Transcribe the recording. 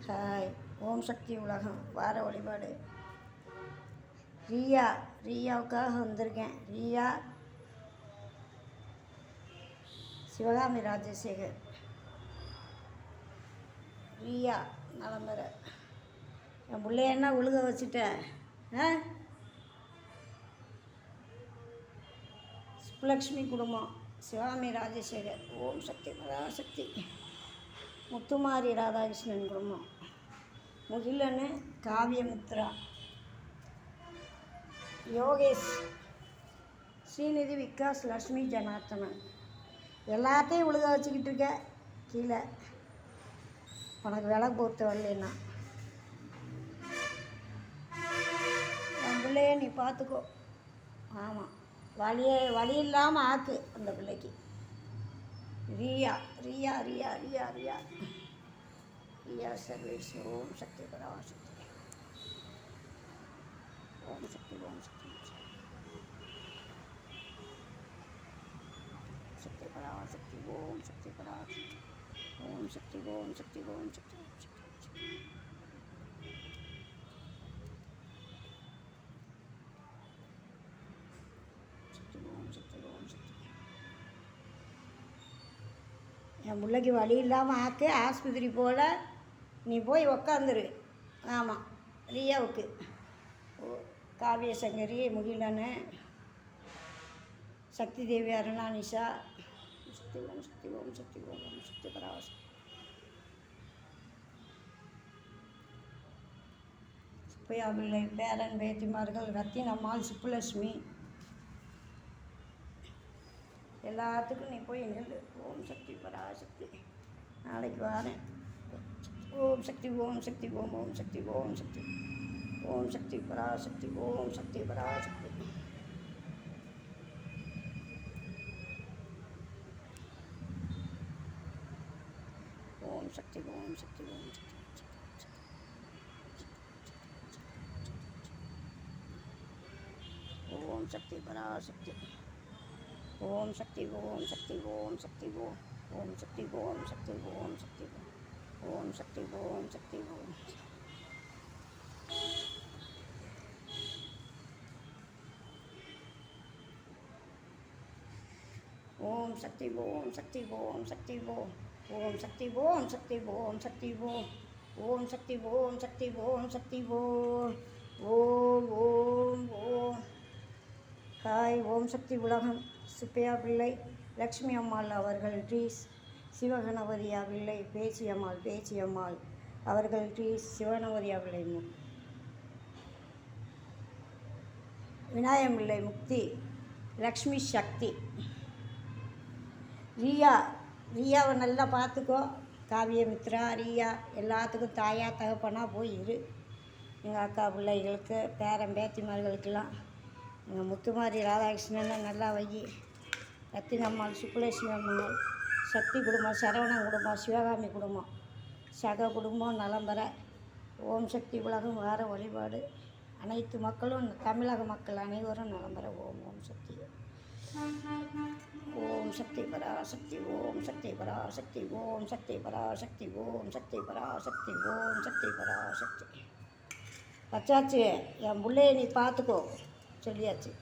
Hi. ஓம் சக்தி உலகம் வார வழிபாடு. ரியாவுக்காக வந்திருக்கேன். ரியா சிவகாமி ராஜசேகர். ரியா நலம்பெற என் பிள்ளைய என்ன உழுக வச்சுட்டேன். சுப்புலக்ஷ்மி குடும்பம் சிவகாமி ராஜசேகர். ஓம் சக்தி பராசக்தி. முத்துமாரி ராதாகிருஷ்ணன் குடும்பம் முகிலனு காவியமுத்ரா யோகேஷ் ஸ்ரீநிதி விகாஸ் லக்ஷ்மி ஜனார்த்தனன். எல்லாத்தையும் உழுக வச்சுக்கிட்டு இருக்க. கீழே உனக்கு விலை பொறுத்த வரலன்னா என் பிள்ளைய நீ பார்த்துக்கோ. ஆமாம், வழி இல்லாமல் ஆக்கு அந்த பிள்ளைக்கு. ரியா ரியா ரியா ரியா ரியா ரியா சர்வேஷ். ஓம் சக்தி பராசக்தி. ஓம் சக்தி ஓம் சக்தி சக்தி பராசக்தி. ஓம் சக்தி பராசக்தி. ஓம் சக்தி ஓம் சக்தி ஓம் சக்தி ஓம் சக்தி. என் பிள்ளைக்கு வழி இல்லாமல் ஆக்கு. ஆஸ்பத்திரி போல் நீ போய் உக்காந்துரு. ஆமாம், ரியாவுக்கு காவிய சங்கரி முகிலனு சக்தி தேவி அருணானிஷா. சக்தி ஓம் சக்தி ஓம் சக்தி ஓம் ஓம் சக்தி பராசக்தி. சுப்பையா பிள்ளை பேரன் பேத்திமார்கள் ரத்தினம்மாள் சுப்புலட்சுமி. எல்லாத்துக்கும் நீ போய் நில்லு. ஓம் சக்தி பராசக்தி. நாளைக்கு வரேன். ஓம் சக்தி ஓம் சக்தி ஓம் ஓம் சக்தி ஓம் சக்தி ஓம் சக்தி பராசக்தி. ஓம் சக்தி பராசக்தி. ஓம் சக்தி ஓம் சக்தி ஓம் சக்தி. ஓம் சக்தி பராசக்தி. ஓம் சக்தி ஓம் சக்தி ஓம் சக்தி ஓம் ஓம் சக்தி ஓம் சக்தி ஓம் சக்தி ஓம் சக்தி ஓம் சக்தி ஓம். ஓம் சக்தி ஓம் சக்தி ஓம் சக்தி ஓம் ஓம் சக்தி ஓம் சக்தி ஓம் சக்தி ஓம் ஓம் சக்தி ஓம் சக்தி ஓம் சக்தி ஓம் ஓம் ஓம் ஓம். ஹாய். ஓம் சக்தி உலகம் சுப்பையா பிள்ளை லக்ஷ்மி அம்மாள் அவர்கள் ட்ரீஸ். சிவகணபதியா பிள்ளை பேச்சியம்மாள் அவர்கள் ட்ரீஸ். சிவகணபதியா பிள்ளை விநாயகம் பிள்ளை முக்தி. லக்ஷ்மி சக்தி. ரியாவை நல்லா பார்த்துக்கோ. காவியமித்ரா ரியா எல்லாத்துக்கும் தாயா தகப்பனா போய் இரு. எங்கள் அக்கா பிள்ளைகளுக்கு பேரன் பேத்திமார்களுக்கெல்லாம் எங்கள் முத்துமாரி ராதாகிருஷ்ணனை நல்லா வை. ரத்தினம்மாள் சுப்புலட்சுமி அம்மாள் சக்தி குடும்பம் சரவணன் குடும்பம் சிவகாமி குடும்பம் சக குடும்பம் நலம் பெற. ஓம் சக்தி உலகம் வார வழிபாடு. அனைத்து மக்களும் தமிழக மக்கள் அனைவரும் நலம் பெற. ஓம் ஓம் சக்தி. ஓம் சக்தி பராசக்தி. ஓம் சக்தி பராசக்தி. ஓம் சக்தி பராசக்தி. ஓம் சக்தி பராசக்தி. ஓம் சக்தி பராசக்தி. வச்சாச்சு. என் பிள்ளைய நீ பார்த்துக்கோ சொல்லியாச்சு.